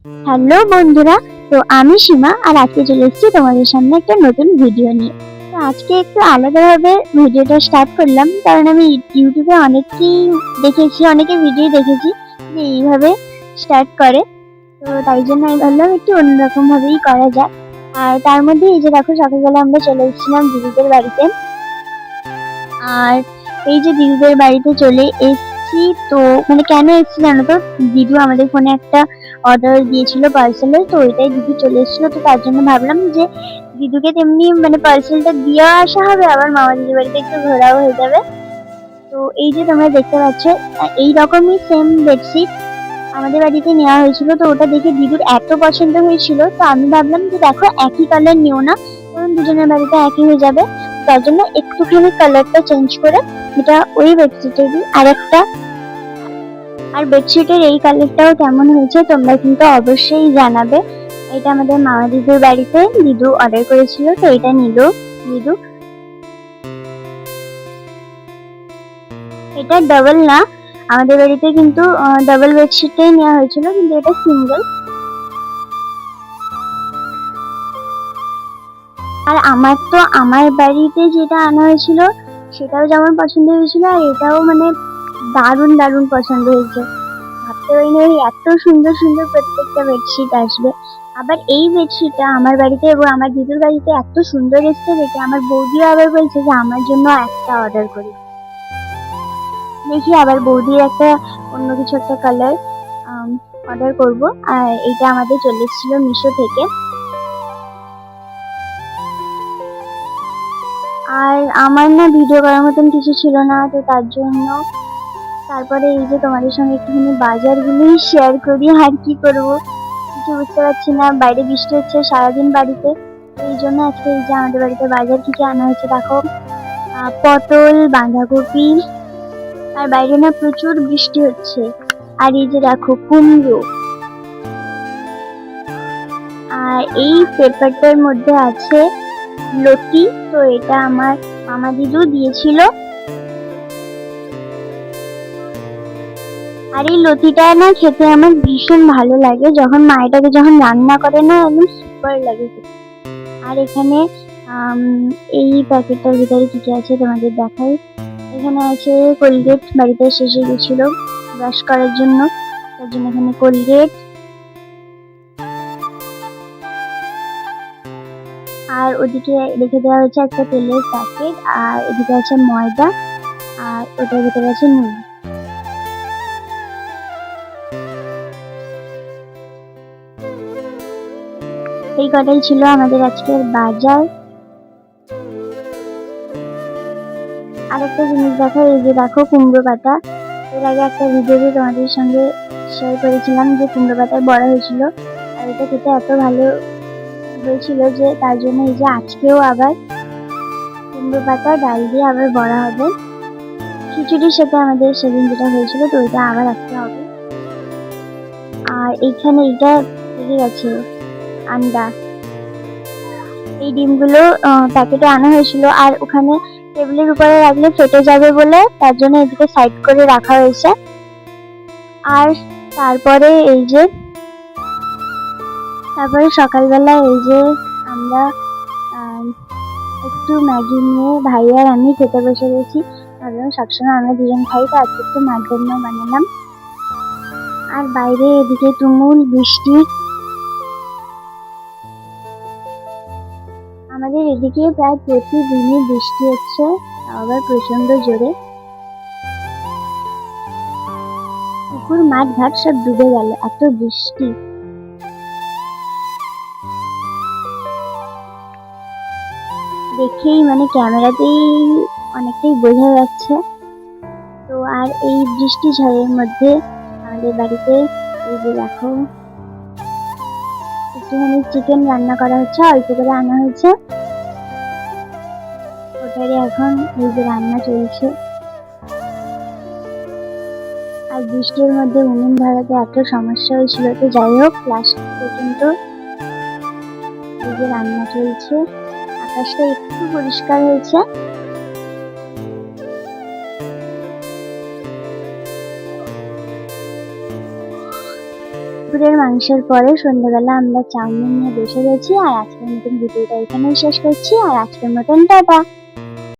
Hello বন্ধুরা, তো আমি সীমা আর আজকে চলে এসেছি তোমাদের সামনে একটা নতুন ভিডিও নিয়ে। তো আজকে একটু আলাদাভাবে ভিডিওটা স্টার্ট করলাম, কারণ আমি ইউটিউবে অনেকের ভিডিও দেখেছি যে এইভাবে স্টার্ট করে। তো তাই জন্য আমি ভাবলাম একটু অন্যরকম ভাবেই করা যায়। আর তার মধ্যে এই যে দেখো, সকালবেলা আমরা চলে এসেছিলাম দিদিদের বাড়িতে। আর এই যে দিদিদের বাড়িতে চলে এসেছি, তো মানে কেন এসেছি জানো তো, দিদু আমাদের ফোনে একটা অর্ডার দিয়েছিল পার্সেলের, তো ওইটাই দিদু চলে এসেছিল। তো তার জন্য ভাবলাম যে দিদুকে তেমনি মানে পার্সেলটা দিয়ে আসা হবে, আবার মামা দিদির বাড়িতে একটু ঘোরাও হয়ে যাবে। তো এই যে তোমরা দেখতে পাচ্ছ, এই রকমই সেম বেডশিট আমাদের বাড়িতে নেওয়া হয়েছিল। তো ওটা দেখে দিদুর এত পছন্দ হয়েছিল, তো আমি ভাবলাম যে দেখো একই কালার নিও না, কারণ দুজনের বাড়িতে একই হয়ে যাবে। তার জন্য একটুখানি কালারটা চেঞ্জ করে এটা ওই বেডশিটেরই আরেকটা। আর বেডশিটের এই কালারটাও কেমন হয়েছে তোমরা কিন্তু অবশ্যই জানাবে। এটা আমাদের মামা দিদির বাড়িতে দিদু অর্ডার করেছিল, তো এটা নিল দিদু। এটা ডাবল না, আমাদের বাড়িতে কিন্তু ডাবল বেডশিটটাই নেওয়া হয়েছিল, কিন্তু এটা সিঙ্গেল। আর আমার বাড়িতে যেটা আনা হয়েছিল সেটাও যেমন পছন্দ হয়েছিল, আর এটাও মানে দারুণ দারুণ পছন্দ হয়েছে। ভাবতে পারিনি এত সুন্দর সুন্দর প্রত্যেকটা বেডশিট আসবে। আবার এই বেডশিটটা আমার বাড়িতে এবং আমার দিদির বাড়িতে এত সুন্দর এসছে দেখে আমার বৌদিও আবার বলছে যে আমার জন্য একটা অর্ডার করি। দেখি আবার বৌদির একটা অন্য কিছু একটা কালার অর্ডার করব। আর এটা আমাদের চলে এসেছিল মিশো থেকে। আর আমার না ভিডিও করার মতন কিছু ছিল না, তো তার জন্য তারপরে এই যে তোমাদের সঙ্গে একটুখানি বাজারগুলোই শেয়ার করি। আর কি করব, কিছু বুঝতে পারছি না, বাইরে বৃষ্টি হচ্ছে সারাদিন বাড়িতে। এই জন্য আজকে এই যে আমাদের বাড়িতে বাজার থেকে আনা হয়েছে দেখো, পটল, বাঁধাকপি। আর বাইরে না প্রচুর বৃষ্টি হচ্ছে। আর এই যে দেখো কুমড়ো। আর এই পেপারটার মধ্যে আছে লতি, তো এটা আমার মামা দিদু দিয়েছিল। আর এই লতিটা না খেতে আমার ভীষণ ভালো লাগে, যখন মা এটাকে যখন রান্না করে না একদম সুপার লাগে খেতে। আর এখানে এই প্যাকেটটার ভিতরে কি কি আছে তোমাদের দেখাই। এখানে আছে কোলগেট, বাড়িতে শেষে গেছিল ব্রাশ করার জন্য, তার জন্য এখানে কোলগেট। আর ওদিকে রেখে দেওয়া হয়েছে একটা তেলের প্যাকেট, আর এদিকে আছে ময়দা, আর ওটার ভিতরে আছে নুন। এই কটাই ছিল আমাদের আজকের বাজার। আরেকটা জিনিস দেখো, এই যে দেখো কুমড়ো পাতা। এর আগে একটা ভিডিওতে তোমাদের সঙ্গে শেয়ার করেছিলাম যে কুমড়ো পাতার বড়া হয়েছিল, আর এটা খেতে এত ভালো হয়েছিল যে তার জন্য এই যে আজকেও আবার কুমড়ো পাতা ডাল দিয়ে আবার বড়া হবে। খিচুড়ির সাথে আমাদের সেদিন যেটা হয়েছিল, তো ওইটা আবার আজকে হবে। আর এইখানে এটা লেগে গেছে আন্ডা। এই ডিমগুলো প্যাকেটে আনা হয়েছিল, আর ওখানে টেবিলের উপরে রাখলে ফেটে যাবে বলে তার জন্য এদিকে সাইড করে রাখা হয়েছে। আর তারপরে এই যে সকালবেলা এই যে আমরা একটু ম্যাগি নিয়ে ভাই আর আমি খেতে বসে গেছি। ভাবলাম সবসময় আমরা দুজন খাই, তো আজকে একটু মার জন্য বানালাম। আর বাইরে এদিকে তুমুল বৃষ্টি। আমাদের এদিকে প্রায় প্রতিদিনই বৃষ্টি হচ্ছে, আবার প্রচন্ড জোরে। পুকুর মাঠ ঘাট সব ডুবে গেল, এত বৃষ্টি। দেখেই মানে ক্যামেরাতেই অনেকটাই বোঝা যাচ্ছে। তো আর এই বৃষ্টি ঝড়ের মধ্যে আমাদের বাড়িতে এই যে দেখো একটুখানি চিকেন রান্না করা হচ্ছে, অল্প করে আনা হয়েছে, ওটারই এখন এই যে রান্না চলছে। আর বৃষ্টির মধ্যে উনুন ধরাতে এত সমস্যা হয়েছিল, তো যাই হোক লাস্ট পর্যন্ত এই যে রান্না চলছে। আকাশটা একটু পরিষ্কার হয়েছে। দুপুরের মাংসের পরে সন্ধ্যাবেলা আমরা চাউমিন নিয়ে বসে গেছি। আর আজকের মতন ভিডিওটা এখানেই শেষ করছি। আর আজকের মতন টাটা।